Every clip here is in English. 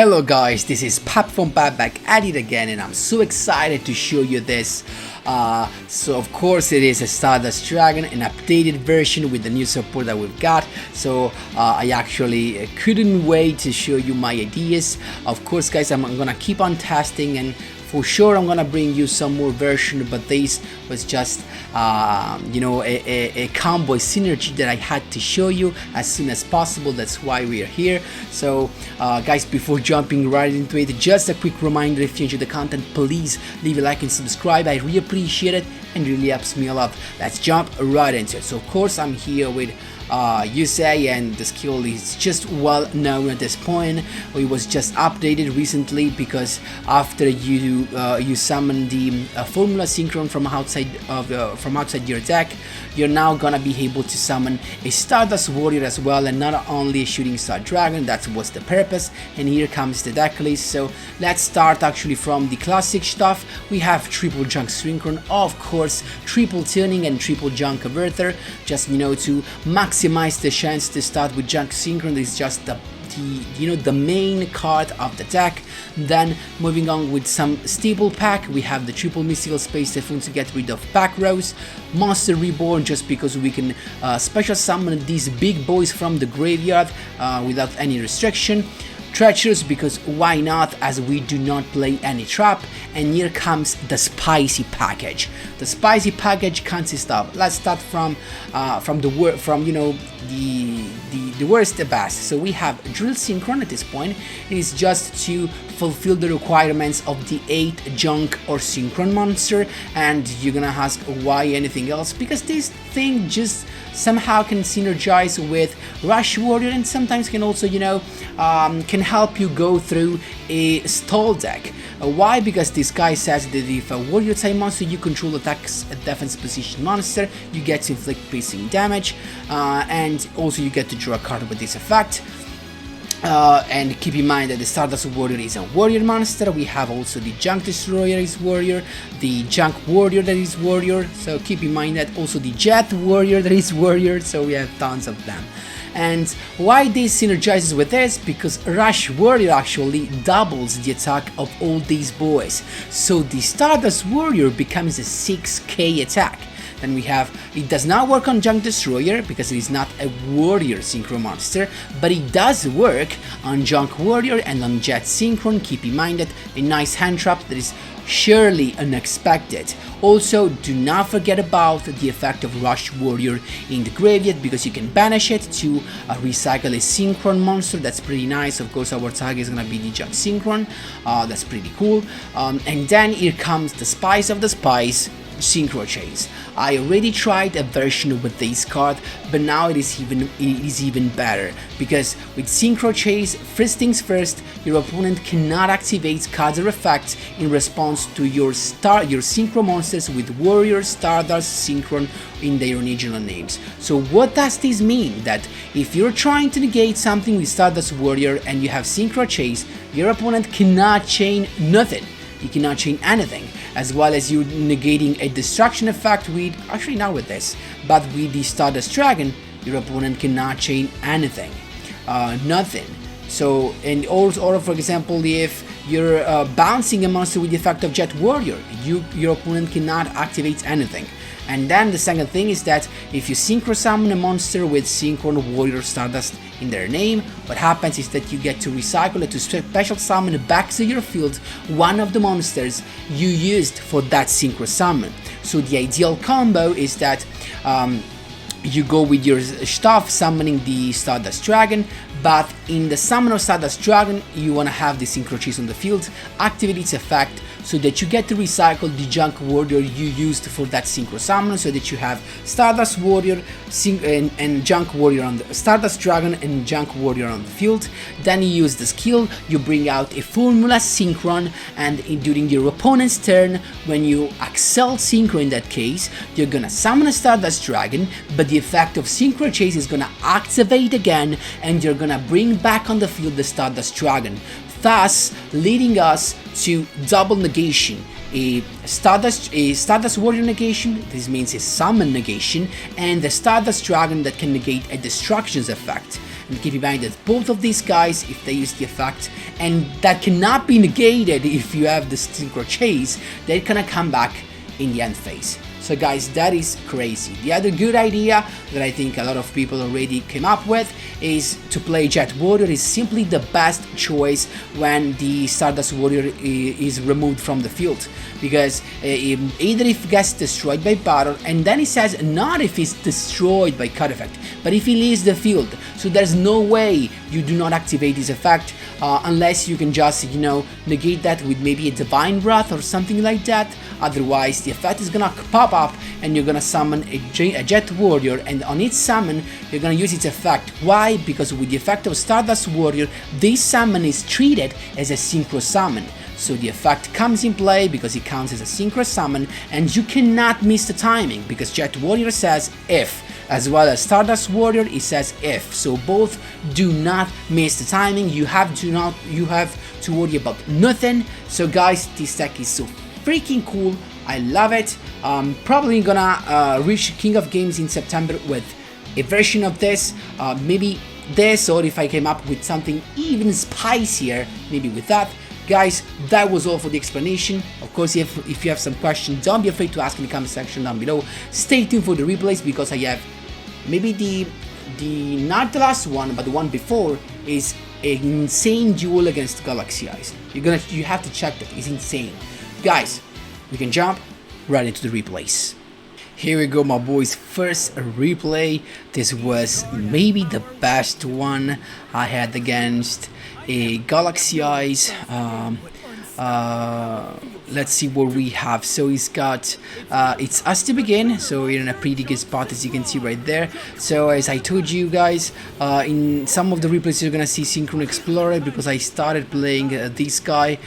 Hello guys, this is Pap from Pap back at it again, and I'm so excited to show you this. So of course it is a Stardust Dragon, an updated version with the new support that we've got. So I actually couldn't wait to show you my ideas. Of course guys, I'm gonna keep on testing, and for sure I'm gonna bring you some more version, but this was just you know, a combo synergy that I had to show you as soon as possible. That's why we are here. So guys, before jumping right into it, just a quick reminder: if you enjoy the content, please leave a like and subscribe. I really appreciate it and really helps me a lot. Let's jump right into it. So of course I'm here with yugioh, and the skill is just well known at this point. It was just updated recently because after you summon the formula synchron from outside your deck, you're now gonna be able to summon a Stardust Warrior as well, and not only a Shooting Star Dragon. That was the purpose. And here comes the deck list. So let's start actually from the classic stuff. We have triple junk synchron, of course, triple tuning and triple junk averter, just, you know, to maximize the chance to start with junk synchron. This is just the main card of the deck. Then moving on with some stable pack, we have the triple mystical space typhoon to get rid of pack rows, monster reborn just because we can special summon these big boys from the graveyard without any restriction, treacherous because why not, as we do not play any trap. And here comes the spicy package. The spicy package consists of, let's start from you know, the worst to best. So we have drill synchron. At this point it is just to fulfill the requirements of the 8 junk or synchron monster, and you're gonna ask why anything else, because this thing just somehow can synergize with Rush Warrior, and sometimes can also, you know, can help you go through a stall deck. Why? Because this guy says that if a warrior type monster you control attacks a defense position monster, you get to inflict piercing damage, and also you get to draw a card with this effect. And keep in mind that the Stardust Warrior is a warrior monster. We have also the Junk Destroyer is warrior, the Junk Warrior that is warrior, so keep in mind that also the Jet Warrior that is warrior, so we have tons of them. And why this synergizes with this? Because Rush Warrior actually doubles the attack of all these boys, so the Stardust Warrior becomes a 6k attack. Then we have, it does not work on Junk Destroyer because it is not a warrior synchro monster, but it does work on Junk Warrior and on Jet Synchron. Keep in mind that a nice hand trap that is surely unexpected. Also, do not forget about the effect of Rush Warrior in the graveyard, because you can banish it to recycle a synchron monster. That's pretty nice. Of course our target is gonna be the Junk Synchron. That's pretty cool. And then here comes the Spice of the Spice, Synchro Chase. I already tried a version with this card, but now it is even better, because with Synchro Chase, first things first, your opponent cannot activate cards or effects in response to your synchro monsters with Warrior, Stardust, Synchron in their original names. So what does this mean? That if you're trying to negate something with Stardust Warrior and you have Synchro Chase, your opponent cannot chain nothing. You cannot chain anything, as well as you negating a destruction effect with, actually not with this, but with the Stardust Dragon, your opponent cannot chain anything, nothing. So, and also, for example, if you're bouncing a monster with the effect of Jet Warrior, your opponent cannot activate anything. And then the second thing is that if you synchro summon a monster with Synchron Warrior Stardust in their name, what happens is that you get to recycle it to special summon back to your field one of the monsters you used for that synchro summon. So the ideal combo is that you go with your stuff summoning the Stardust Dragon, but in the summon of Stardust Dragon you want to have the Synchro Chase on the field, activate its effect so that you get to recycle the Junk Warrior you used for that synchro summon, so that you have Stardust Warrior and Junk Warrior on the Stardust Dragon and Junk Warrior on the field. Then you use the skill, you bring out a formula synchron, and during your opponent's turn, when you excel synchro in that case, you're gonna summon a Stardust Dragon, but the effect of Synchro Chase is gonna activate again, and you're gonna bring back on the field the Stardust Dragon, thus leading us to double negation, a Stardust Warrior negation, this means a summon negation, and the Stardust Dragon that can negate a destructions effect. And keep in mind that both of these guys, if they use the effect, and that cannot be negated if you have the Synchro Chase, they're gonna come back in the end phase. So guys, that is crazy. The other good idea that I think a lot of people already came up with is to play Jet Warrior is simply the best choice when the Stardust Warrior is removed from the field, because either if it gets destroyed by battle, and then it says not if it's destroyed by cut effect, but if he leaves the field. So there's no way you do not activate this effect unless you can just, you know, negate that with maybe a Divine Wrath or something like that. Otherwise the effect is gonna pop up and you're gonna summon a Jet Warrior, and on its summon you're gonna use its effect. Why? Because with the effect of Stardust Warrior, this summon is treated as a Synchro summon. So the effect comes in play because it counts as a Synchro summon, and you cannot miss the timing because Jet Warrior says if, as well as Stardust Warrior it says if. So both do not miss the timing. You have to worry about nothing. So guys, this deck is so freaking cool. I love it. Probably gonna reach King of Games in September with a version of this, maybe this, or if I came up with something even spicier, maybe with that. Guys, that was all for the explanation. Of course, if you have some questions, don't be afraid to ask in the comment section down below. Stay tuned for the replays because I have maybe the not the last one, but the one before is an insane duel against Galaxy Eyes. You have to check that. It's insane. Guys, we can jump right into the replays. Here we go, my boys. First replay. This was maybe the best one I had against a Galaxy Eyes. Let's see what we have. So he's got it's us to begin, so we're in a pretty good spot as you can see right there. So as I told you guys, in some of the replays you're gonna see Synchro Explorer because I started playing this guy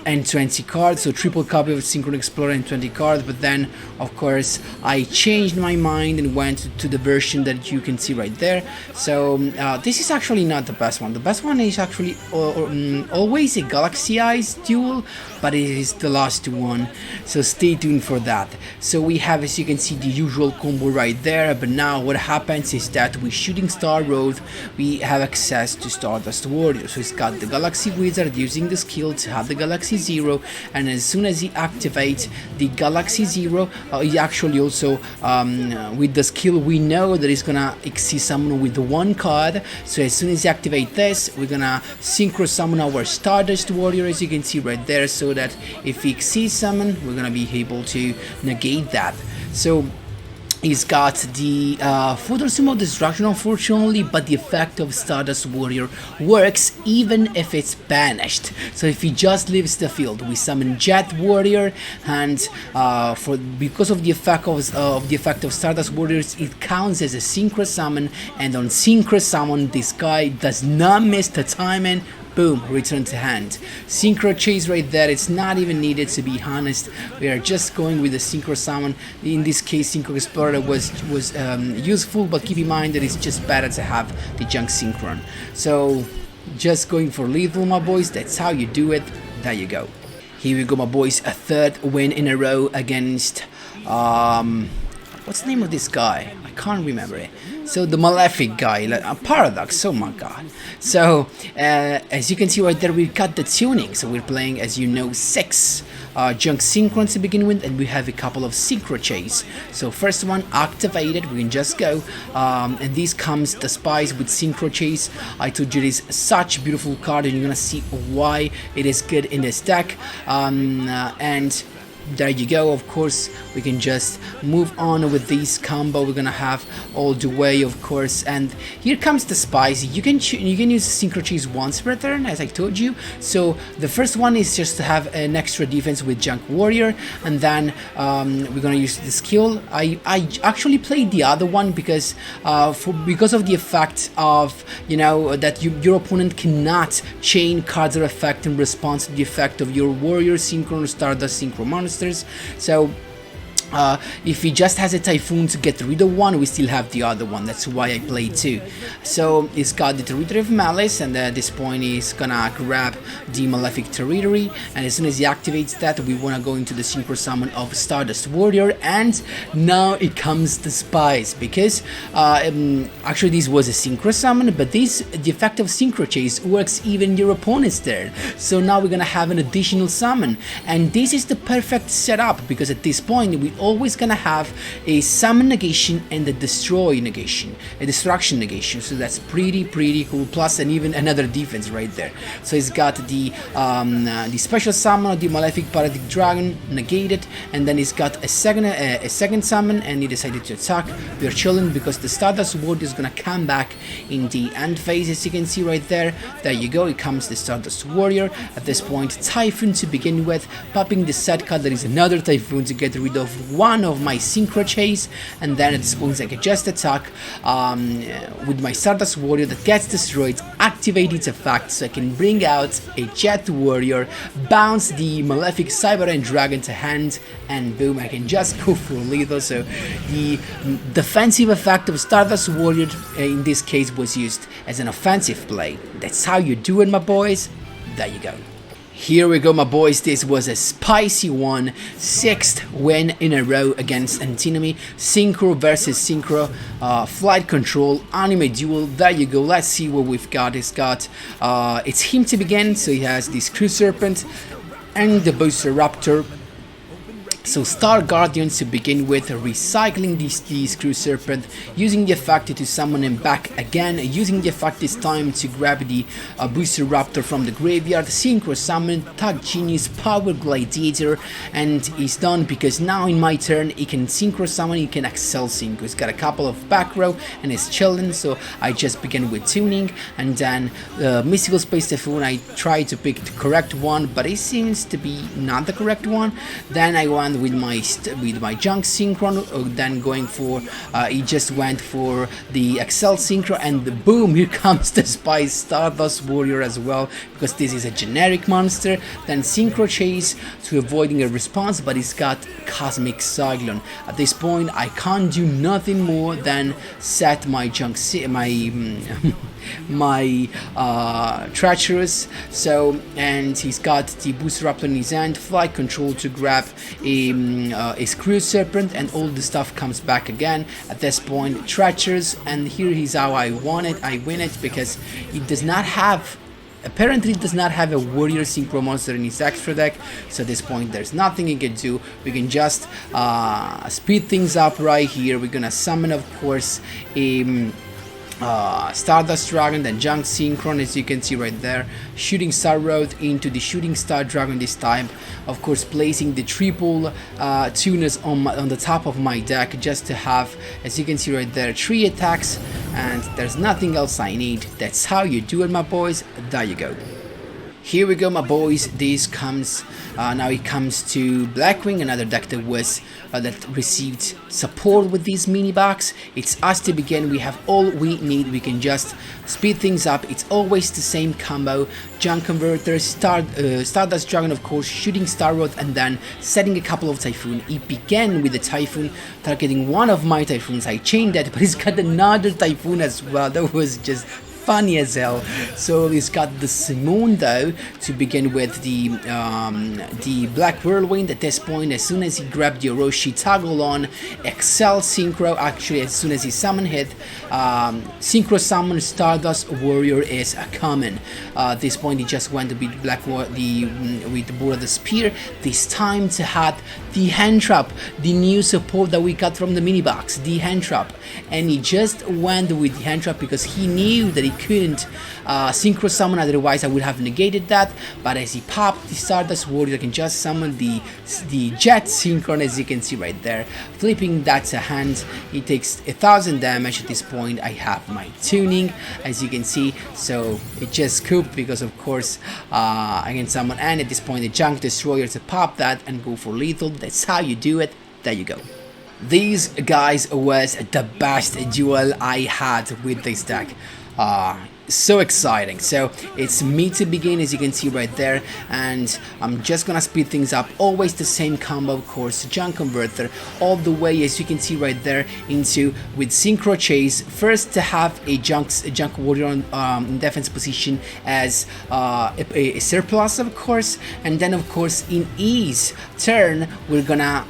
and 20 cards, so triple copy of Synchro Explorer and 20 cards, but then of course I changed my mind and went to the version that you can see right there. So this is actually not the best one. The best one is actually always a Galaxy Eyes duel, but it is the last one, so stay tuned for that. So we have, as you can see, the usual combo right there, but now what happens is that with Shooting Star Road we have access to Stardust Warrior. So he's got the Galaxy Wizard using the skill to have the Galaxy Zero, and as soon as he activates the Galaxy Zero, he actually also with the skill we know that he's gonna Xyz summon with the one card. So as soon as he activate this, we're gonna Synchro summon our Stardust Warrior, as you can see right there, so that if he Xyz summon, we're gonna be able to negate that. So he's got the Photon Sumo Destruction, unfortunately, but the effect of Stardust Warrior works even if it's banished. So if he just leaves the field, we summon Jet Warrior, and because of the effect of Stardust Warriors, it counts as a Synchro summon, and on Synchro summon, this guy does not miss the timing. Boom, return to hand. Synchro Chase right there, it's not even needed, to be honest. We are just going with the Synchro summon. In this case, Synchro Explorer was useful, but keep in mind that it's just better to have the Junk Synchron. So just going for lethal, my boys. That's how you do it. There you go. Here we go, my boys. A third win in a row against what's the name of this guy? I can't remember it. So the Malefic guy, like a Paradox, oh my god. So as you can see right there, we've got the tuning. So we're playing, as you know, 6 Junk Synchrons to begin with, and we have a couple of Synchro Chase. So first one activated, we can just go, and this comes the Spies with Synchro Chase. I told you it is such a beautiful card, and you're gonna see why it is good in this deck. And there you go. Of course, we can just move on with this combo. We're gonna have all the way, of course, and here comes the Spies. You can use Synchro Chase once per turn, as I told you. So the first one is just to have an extra defense with Junk Warrior, and then we're gonna use the skill. I actually played the other one because of the effect of, you know, that your opponent cannot chain cards or effect in response to the effect of your Warrior Synchro or Stardust Synchro monsters. So If he just has a Typhoon to get rid of one, we still have the other one. That's why I play two. So he's got the Territory of Malice, and at this point he's gonna grab the Malefic Territory, and as soon as he activates that, we wanna go into the Synchro Summon of Stardust Warrior, and now it comes the Spies, because actually this was a Synchro Summon, but the effect of Synchro Chase works even in your opponent's turn. So now we're gonna have an additional summon, and this is the perfect setup, because at this point we always gonna have a summon negation and a destroy negation, a destruction negation. So that's pretty cool. Plus, and even another defense right there. So he's got the special summon of the Malefic Paradigm Dragon negated, and then he's got a second summon, and he decided to attack. We're chilling because the Stardust Ward is gonna come back in the end phase, as you can see right there. There you go. It comes the Stardust Warrior. At this point, Typhoon to begin with, popping the set card. There is another Typhoon to get rid of one of my Synchro Chase, and then at this point I can just attack with my Stardust Warrior that gets destroyed, activate its effect, so I can bring out a Jet Warrior, bounce the Malefic Cyber Dragon to hand, and boom, I can just go for lethal. So the defensive effect of Stardust Warrior in this case was used as an offensive play. That's how you do it, my boys. There you go. Here we go, my boys. This was a spicy one. 6th win in a row against Antinomy. Synchro versus Synchro. Flight Control, Anime Duel. There you go. Let's see what we've got. It's him to begin. So he has the Screw Serpent and the Booster Raptor. So Star Guardians to begin with, recycling the Screw Serpent, using the effect to summon him back again, using the effect this time to grab the Booster Raptor from the graveyard, Synchro Summon, Tag Genius, Power Gladiator, and he's done because now in my turn he can Synchro Summon, he can Excel Synchro. He's got a couple of back row and he's chilling, so I just begin with tuning, and then Mystical Space Typhoon, I try to pick the correct one, but it seems to be not the correct one. Then I went with my Junk Synchron, then going for he just went for the Excel Synchro, and boom, here comes the Spy Stardust Warrior as well, because this is a generic monster. Then Synchro Chase to avoiding a response, but he's got Cosmic Cyclone. At this point I can't do nothing more than set my Junk my Treacherous. So, and he's got the Booster Raptor in his hand, Flight Control to grab a Screw Serpent, and all the stuff comes back again. At this point, Treacherous, and here is how I won it. I win it because it does not have, apparently it does not have a Warrior Synchro monster in his extra deck, so at this point there's nothing he can do. We can just speed things up right here. We're gonna summon, of course, a Stardust Dragon, then Junk Synchron, as you can see right there, Shooting Star Road into the Shooting Star Dragon this time, of course placing the triple tuners on the top of my deck, just to have, as you can see right there, 3 attacks, and there's nothing else I need. That's how you do it, my boys. There you go. Here we go, my boys. This comes now. It comes to Blackwing, another deck that was that received support with this mini box. It's us to begin. We have all we need. We can just speed things up. It's always the same combo: Junk Converter, Stardust Dragon, of course, Shooting Star Road, and then setting a couple of Typhoon. It began with the Typhoon, targeting one of my Typhoons. I chained that, but he's got another Typhoon as well. That was just funny as hell. So he's got the Simone though to begin with, the Black Whirlwind. At this point, as soon as he grabbed the Orochi, toggle on Excel Synchro. Actually, as soon as he summon hit, Synchro Summon Stardust Warrior is a common. At this point, he just went to beat with the Board of the Spear. This time to had the Hand Trap, the new support that we got from the mini box, the Hand Trap, and he just went with the Hand Trap because he knew that he couldn't Synchro Summon, otherwise I would have negated that. But as he popped the Stardust Warrior, I can just summon the Jet Synchron, as you can see right there, flipping that to hand. He takes 1000 damage. At this point I have my tuning, as you can see, so it just scooped because of course I can summon, and at this point the Junk Destroyer to pop that and go for lethal. That's how you do it. There you go. These guys was the best duel I had with this deck. so exciting. So it's me to begin, as you can see right there, and I'm just gonna speed things up. Always the same combo, of course, junk converter all the way, as you can see right there, into with synchro chase. First to have a junk warrior on in defense position as a surplus, of course, and then of course in E's turn we're gonna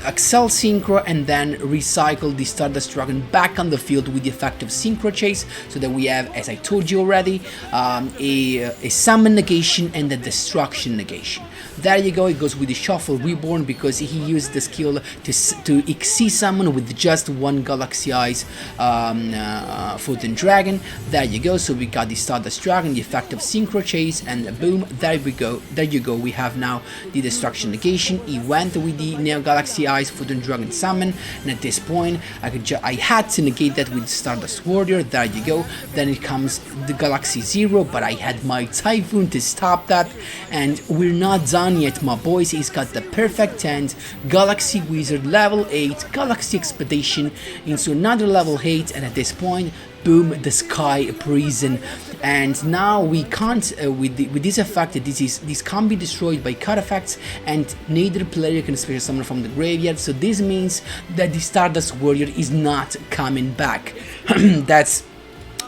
excel synchro and then recycle the Stardust Dragon back on the field with the effect of synchro chase, so that we have, as I told you already, a summon negation and a destruction negation. There you go. It goes with the Shuffle Reborn because he used the skill to XC summon with just one Galaxy Eyes Photon Dragon. There you go. So we got the Stardust Dragon, the effect of Synchro Chase, and boom, there we go. There you go. We have now the Destruction Negation. He went with the Neo Galaxy Eyes Photon Dragon summon, and at this point I had to negate that with Stardust Warrior. There you go. Then it comes the Galaxy Zero, but I had my Typhoon to stop that, and we're not done yet, my boys. He's got the perfect end, Galaxy Wizard level 8, Galaxy Expedition into another level 8, and at this point, boom, the Sky Prison. And now we can't, with this effect, this can't be destroyed by card effects, and neither player can special summon from the graveyard, so this means that the Stardust Warrior is not coming back. That's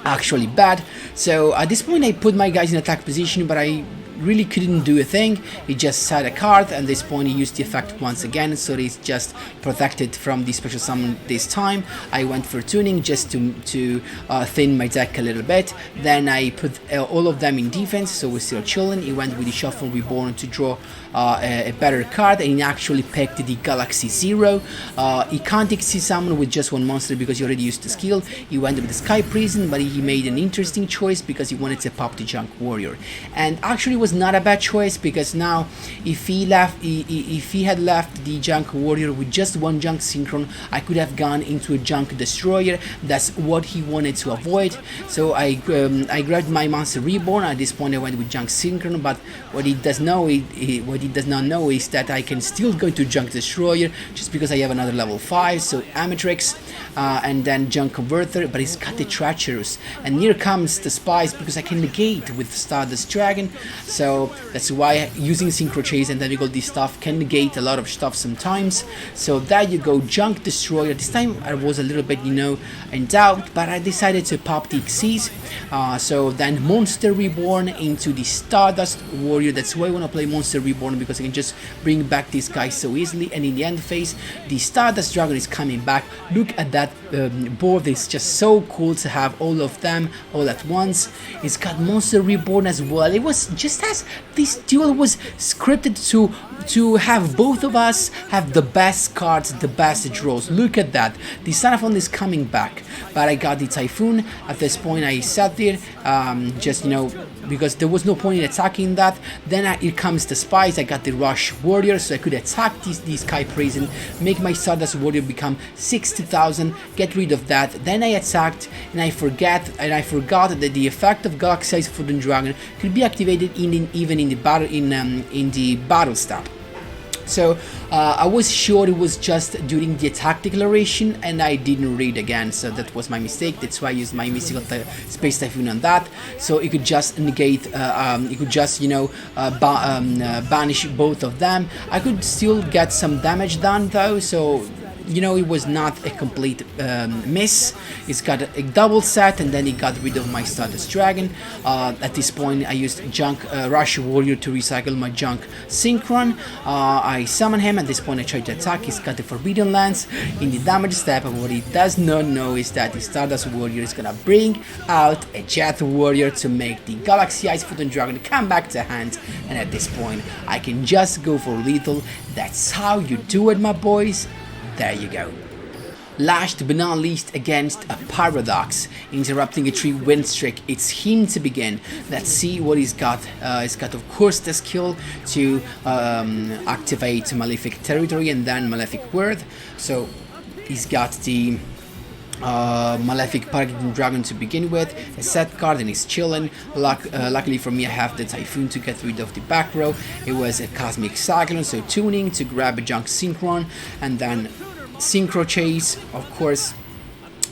actually bad. So at this point I put my guys in attack position, but I really couldn't do a thing. He just sat a card, and at this point he used the effect once again, so he's just protected from the special summon this time. I went for tuning just to thin my deck a little bit. Then I put all of them in defense, so we're still chilling. He went with the Shuffle Reborn to draw a better card, and he actually picked the Galaxy Zero. He can't XC summon with just one monster because he already used the skill. He went with the Sky Prison, but he made an interesting choice because he wanted to pop the Junk Warrior, and actually was not a bad choice, because now if he had left the Junk Warrior with just one Junk Synchron, I could have gone into a Junk Destroyer. That's what he wanted to avoid. So I grabbed my Monster Reborn. At this point I went with Junk Synchron, but what he does not know is that I can still go to Junk Destroyer just because I have another level 5, so Amatrix, and then Junk Converter, but he's got the Treacherous, and here comes the Spies because I can negate with Stardust Dragon. So that's why using Synchro Chase and then we got this stuff can negate a lot of stuff sometimes. So there you go, Junk Destroyer. This time I was a little bit, in doubt, but I decided to pop the Xyz. So then Monster Reborn into the Stardust Warrior. That's why I want to play Monster Reborn, because I can just bring back this guy so easily. And in the end phase, the Stardust Dragon is coming back. Look at that board. It's just so cool to have all of them all at once. It's got Monster Reborn as well. It was just as this duel was scripted to have both of us have the best cards, the best draws. Look at that. The Sanaphon is coming back, but I got the Typhoon. At this point I sat there, just because there was no point in attacking that. Then here comes the Spies. I got the Rush Warrior, so I could attack the Sky Prison, make my Stardust Warrior become 60,000, get rid of that. Then I attacked, and I forgot that the effect of Galaxy Eyes Photon Dragon could be activated even in the battle step. So I was sure it was just during the attack declaration, and I didn't read again, so that was my mistake. That's why I used my mystical Space Typhoon on that, so it could just negate, it could just banish both of them. I could still get some damage done though, so it was not a complete miss. It's got a double set, and then it got rid of my Stardust Dragon. At this point I used Junk Rush Warrior to recycle my Junk Synchron. I summon him. At this point I tried to attack. He's got the Forbidden Lance in the damage step, and what he does not know is that the Stardust Warrior is gonna bring out a Jet Warrior to make the Galaxy Eyes Photon Dragon come back to hand, and at this point I can just go for lethal. That's how you do it, my boys. There you go. Last but not least, against a Paradox, interrupting a 3-win streak, it's him to begin. Let's see what he's got. He's got, of course, the skill to activate Malefic Territory and then Malefic Word. So he's got the Malefic Paragon Dragon to begin with, a set card, and he's chilling. Luckily for me, I have the Typhoon to get rid of the back row. It was a Cosmic Cyclone, so tuning to grab a Junk Synchron, and then Synchro Chase, of course.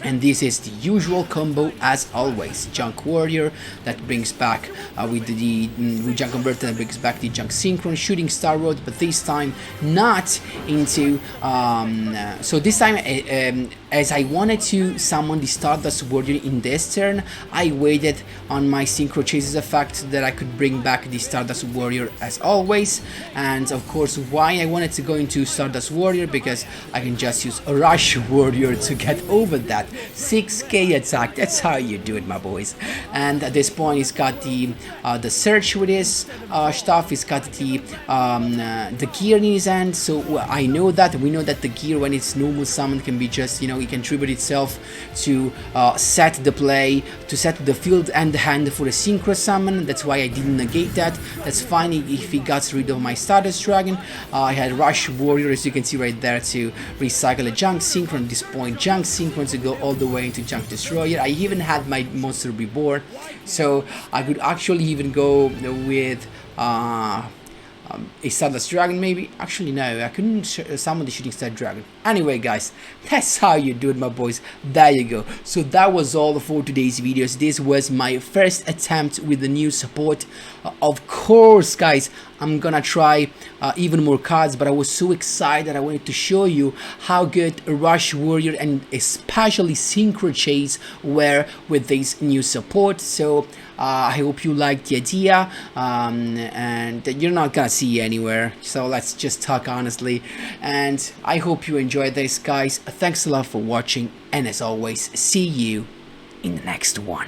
And this is the usual combo as always. Junk Warrior that brings back with Junk Converter that brings back the Junk Synchron, shooting Star Road, but this time not into so this time as I wanted to summon the Stardust Warrior in this turn, I waited on my Synchro Chases effect that I could bring back the Stardust Warrior as always. And of course, why I wanted to go into Stardust Warrior, because I can just use a Rush Warrior to get over that 6k attack. That's how you do it, my boys. And at this point, he's got the search with his stuff. He's got the gear in his hand. So I know that we know that the gear, when it's normal summon, can be just, you know, it can tribute itself to set the play, to set the field and the hand for a Synchro summon. That's why I didn't negate that. That's fine if he got rid of my Stardust Dragon. I had Rush Warrior, as you can see right there, to recycle a Junk Synchro. At this point, Junk Synchro to go all the way into Junk Destroyer. I even had my Monster Reborn, so I could actually even go with a Stardust Dragon maybe. Actually no, I couldn't summon the Shooting Star Dragon. Anyway guys, that's how you do it, my boys. There you go. So that was all for today's videos. This was my first attempt with the new support. Of course guys, I'm gonna try even more cards, but I was so excited I wanted to show you how good Rush Warrior and especially Synchro Chase were with this new support. So I hope you liked the idea, and you're not gonna see anywhere, so let's just talk honestly. And I hope you enjoyed this, guys. Thanks a lot for watching, and as always, see you in the next one.